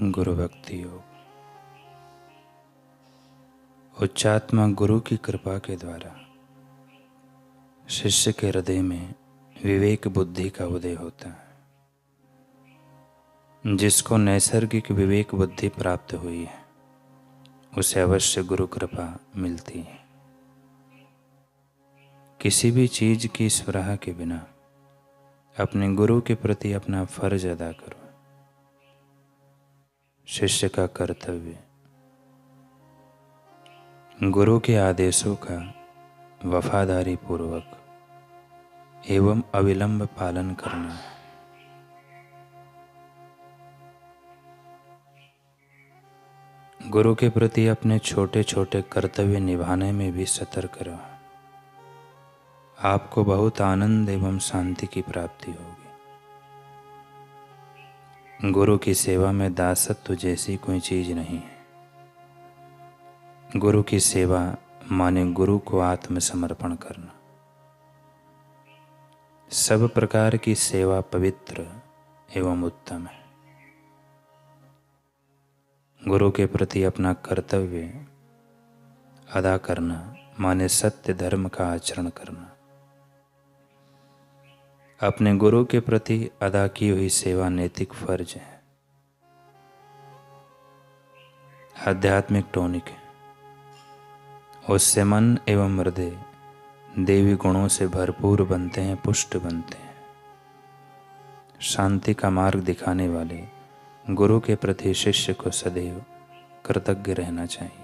गुरु भक्ति योग। उच्चात्मा गुरु की कृपा के द्वारा शिष्य के हृदय में विवेक बुद्धि का उदय होता है। जिसको नैसर्गिक विवेक बुद्धि प्राप्त हुई है उसे अवश्य गुरु कृपा मिलती है। किसी भी चीज की स्पृहा के बिना अपने गुरु के प्रति अपना फर्ज अदा करो। शिष्य का कर्तव्य गुरु के आदेशों का वफादारी पूर्वक एवं अविलंब पालन करना है। गुरु के प्रति अपने छोटे छोटे कर्तव्य निभाने में भी सतर्क रहो। आपको बहुत आनंद एवं शांति की प्राप्ति होगी। गुरु की सेवा में दासत्व जैसी कोई चीज नहीं है। गुरु की सेवा माने गुरु को आत्मसमर्पण करना। सब प्रकार की सेवा पवित्र एवं उत्तम है। गुरु के प्रति अपना कर्तव्य अदा करना माने सत्य धर्म का आचरण करना। अपने गुरु के प्रति अदा की हुई सेवा नैतिक फर्ज है। आध्यात्मिक टॉनिक है। उससे मन एवं हृदय देवी गुणों से भरपूर बनते हैं, पुष्ट बनते हैं। शांति का मार्ग दिखाने वाले गुरु के प्रति शिष्य को सदैव कृतज्ञ रहना चाहिए।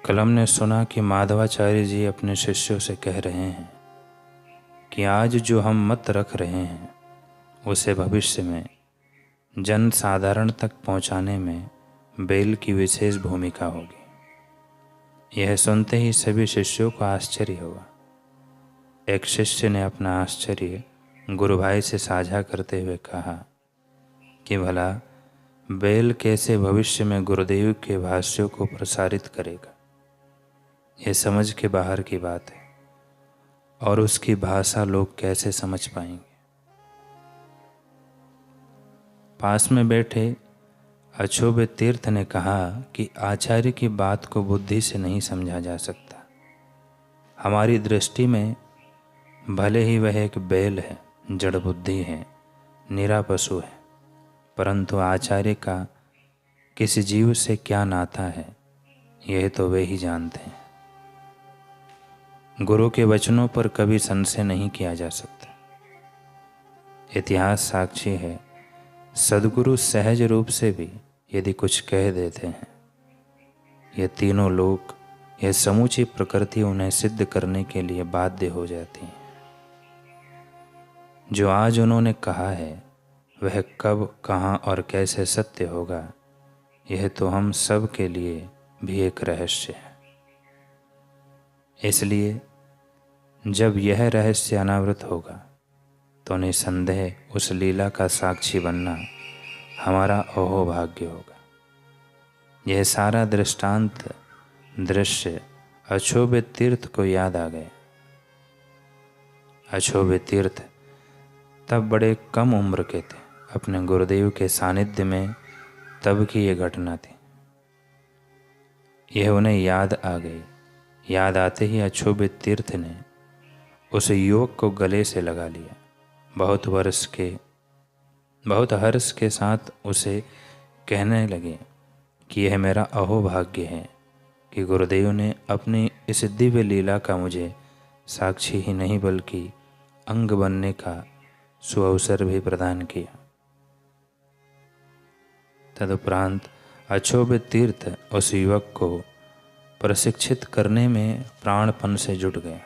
कल हमने सुना कि माधवाचार्य जी अपने शिष्यों से कह रहे हैं कि आज जो हम मत रख रहे हैं उसे भविष्य में जन साधारण तक पहुंचाने में बेल की विशेष भूमिका होगी। यह सुनते ही सभी शिष्यों को आश्चर्य हुआ। एक शिष्य ने अपना आश्चर्य गुरु भाई से साझा करते हुए कहा कि भला बेल कैसे भविष्य में गुरुदेव के भाष्यों को प्रसारित करेगा। यह समझ के बाहर की बात है और उसकी भाषा लोग कैसे समझ पाएंगे। पास में बैठे अछोबे तीर्थ ने कहा कि आचार्य की बात को बुद्धि से नहीं समझा जा सकता। हमारी दृष्टि में भले ही वह एक बैल है, जड़ बुद्धि है, निरा पशु है, परंतु आचार्य का किसी जीव से क्या नाता है यह तो वे ही जानते हैं। गुरु के वचनों पर कभी संशय नहीं किया जा सकता। इतिहास साक्षी है, सद्गुरु सहज रूप से भी यदि कुछ कह देते हैं, ये तीनों लोक, यह समूची प्रकृति उन्हें सिद्ध करने के लिए बाध्य हो जाती है। जो आज उन्होंने कहा है वह कब, कहाँ और कैसे सत्य होगा यह तो हम सब के लिए भी एक रहस्य है। इसलिए जब यह रहस्य अनावृत होगा तो निसंदेह उस लीला का साक्षी बनना हमारा अहोभाग्य होगा। यह सारा दृष्टांत दृश्य अछोबे तीर्थ को याद आ गया। अछोबे तीर्थ तब बड़े कम उम्र के थे। अपने गुरुदेव के सानिध्य में तब की यह घटना थी। यह उन्हें याद आ गई। याद आते ही अछोबे तीर्थ ने उस युवक को गले से लगा लिया। बहुत हर्ष के साथ उसे कहने लगे कि यह मेरा अहोभाग्य है कि गुरुदेव ने अपनी इस दिव्य लीला का मुझे साक्षी ही नहीं बल्कि अंग बनने का सुअवसर भी प्रदान किया। तदुपरांत अछोबे तीर्थ उस युवक को प्रशिक्षित करने में प्राणपन से जुट गए।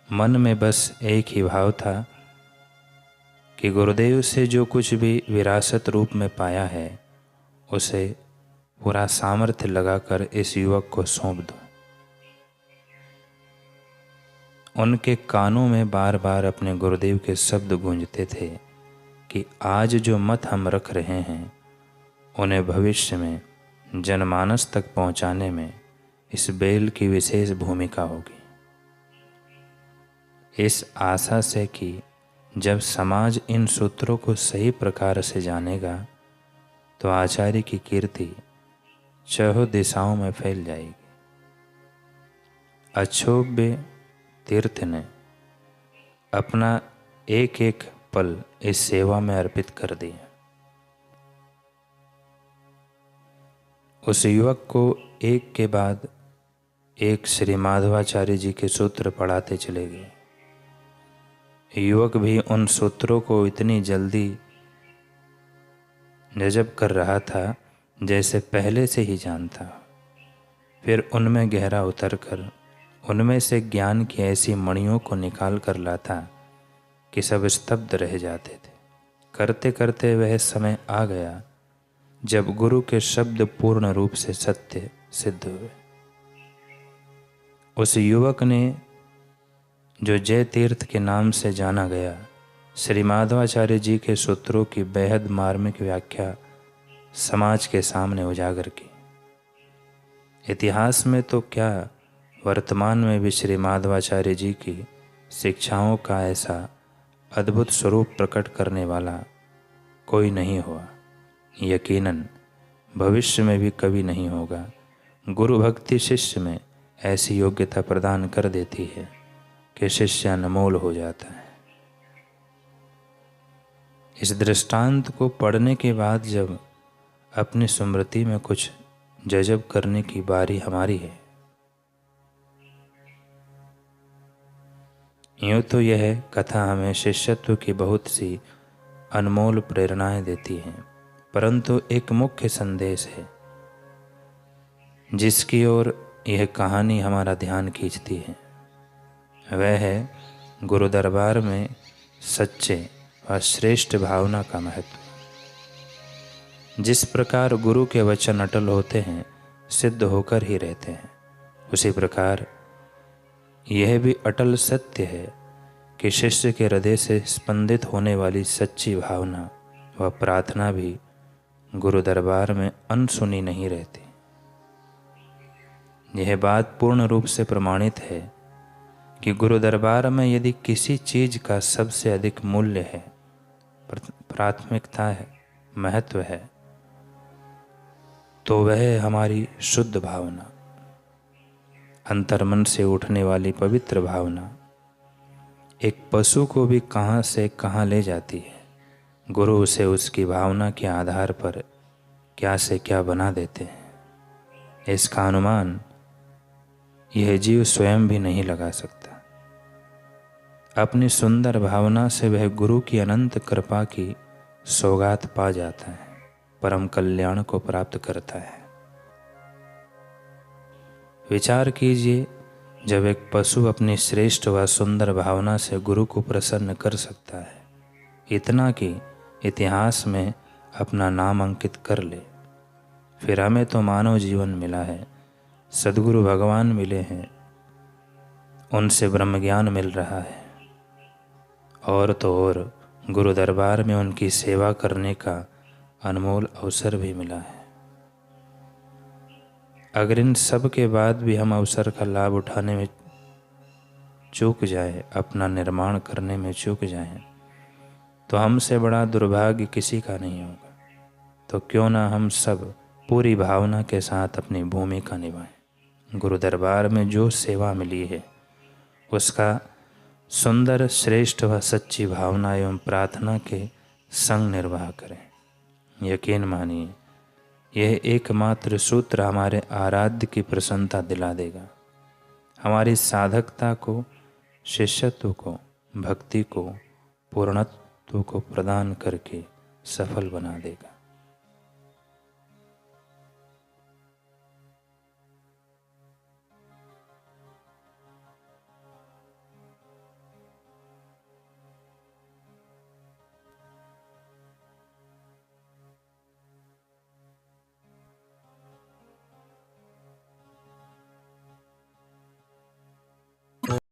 मन में बस एक ही भाव था कि गुरुदेव से जो कुछ भी विरासत रूप में पाया है उसे पूरा सामर्थ्य लगाकर इस युवक को सौंप दो। उनके कानों में बार बार अपने गुरुदेव के शब्द गूंजते थे कि आज जो मत हम रख रहे हैं उन्हें भविष्य में जनमानस तक पहुंचाने में इस बेल की विशेष भूमिका होगी। इस आशा से कि जब समाज इन सूत्रों को सही प्रकार से जानेगा तो आचार्य की कीर्ति चहुं दिशाओं में फैल जाएगी। अक्षोभ्य तीर्थ ने अपना एक एक पल इस सेवा में अर्पित कर दिया। उस युवक को एक के बाद एक श्री माधवाचार्य जी के सूत्र पढ़ाते चले गए। युवक भी उन सूत्रों को इतनी जल्दी जज़ब कर रहा था जैसे पहले से ही जानता। फिर उनमें गहरा उतरकर उनमें से ज्ञान की ऐसी मणियों को निकाल कर लाता कि सब स्तब्ध रह जाते थे। करते करते वह समय आ गया जब गुरु के शब्द पूर्ण रूप से सत्य सिद्ध हुए। उस युवक ने, जो जय तीर्थ के नाम से जाना गया, श्री माधवाचार्य जी के सूत्रों की बेहद मार्मिक व्याख्या समाज के सामने उजागर की। इतिहास में तो क्या, वर्तमान में भी श्री माधवाचार्य जी की शिक्षाओं का ऐसा अद्भुत स्वरूप प्रकट करने वाला कोई नहीं हुआ। यकीनन भविष्य में भी कभी नहीं होगा। गुरु भक्ति शिष्य में ऐसी योग्यता प्रदान कर देती है कि शिष्य अनमोल हो जाता है। इस दृष्टांत को पढ़ने के बाद जब अपनी स्मृति में कुछ जज़ब करने की बारी हमारी है, यूँ तो यह कथा हमें शिष्यत्व की बहुत सी अनमोल प्रेरणाएं देती है, परंतु एक मुख्य संदेश है जिसकी ओर यह कहानी हमारा ध्यान खींचती है। वह है गुरु दरबार में सच्चे और श्रेष्ठ भावना का महत्व। जिस प्रकार गुरु के वचन अटल होते हैं, सिद्ध होकर ही रहते हैं, उसी प्रकार यह भी अटल सत्य है कि शिष्य के हृदय से स्पंदित होने वाली सच्ची भावना व प्रार्थना भी गुरु दरबार में अनसुनी नहीं रहती। यह बात पूर्ण रूप से प्रमाणित है कि गुरु दरबार में यदि किसी चीज का सबसे अधिक मूल्य है, प्राथमिकता है, महत्व है, तो वह हमारी शुद्ध भावना, अंतर्मन से उठने वाली पवित्र भावना एक पशु को भी कहाँ से कहाँ ले जाती है। गुरु उसे उसकी भावना के आधार पर क्या से क्या बना देते हैं, इसका अनुमान यह जीव स्वयं भी नहीं लगा सकता। अपनी सुंदर भावना से वह गुरु की अनंत कृपा की सौगात पा जाता है, परम कल्याण को प्राप्त करता है। विचार कीजिए, जब एक पशु अपनी श्रेष्ठ व सुंदर भावना से गुरु को प्रसन्न कर सकता है, इतना कि इतिहास में अपना नाम अंकित कर ले, फिर हमें तो मानव जीवन मिला है, सद्गुरु भगवान मिले हैं, उनसे ब्रह्म ज्ञान मिल रहा है, और तो और गुरु दरबार में उनकी सेवा करने का अनमोल अवसर भी मिला है। अगर इन सब के बाद भी हम अवसर का लाभ उठाने में चूक जाए, अपना निर्माण करने में चूक जाएं, तो हमसे बड़ा दुर्भाग्य किसी का नहीं होगा। तो क्यों ना हम सब पूरी भावना के साथ अपनी भूमिका निभाएं। गुरु दरबार में जो सेवा मिली है उसका सुंदर, श्रेष्ठ व सच्ची भावना एवं प्रार्थना के संग निर्वाह करें। यकीन मानिए, यह एकमात्र सूत्र हमारे आराध्य की प्रसन्नता दिला देगा, हमारी साधकता को, शिष्यत्व को, भक्ति को, पूर्णत्व को प्रदान करके सफल बना देगा।